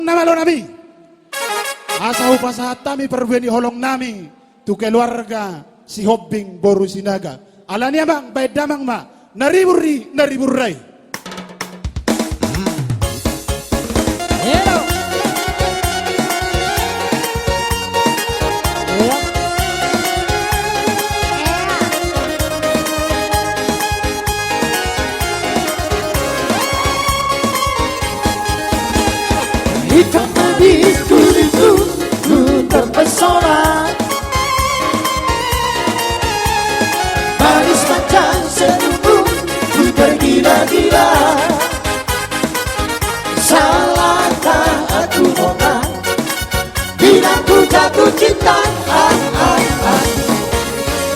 nama lo nabi. Asa upasahat tami perweni holong nami. Tu keluarga si hobbing boru sinaga. Alania bang, baik damang ma. Nariburi, nariburai. Hello. Hitam manis kulitku, ku terpesona. Manis macam senyummu, ku tergila-gila. Salahkah aku nona, bila ku jatuh cinta?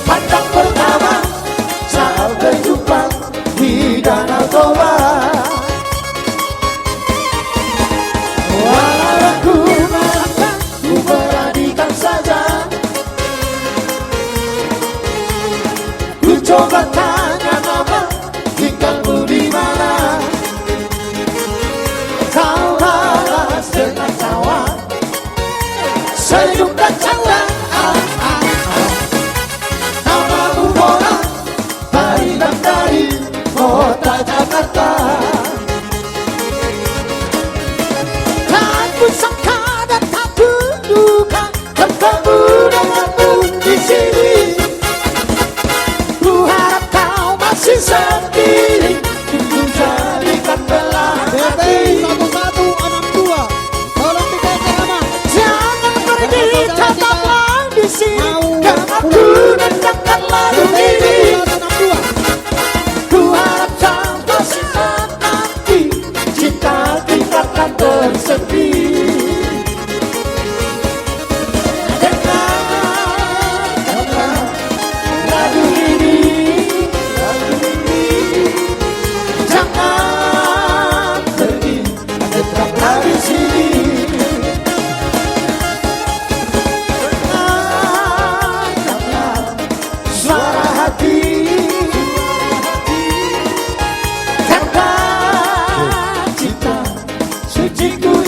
Pandang pertama, saat berjumpa di Danau Toba. Coba tanya nama, tinggalmu di mana? Kau laras dengan tawa, senyum dan canda. Namamu Mona, Marinam dari kota Jakarta. Tak kusangka dan tak kuduga bertemu denganmu di sini. Sendiri ku jadikan belati. 1162 tolong dikasih nama. Jangan pergi, tetaplah di sini. Denganku dan jangan lalu ini. Ku harap sampai saat nanti cinta kita akan bersepi. Cinta suciku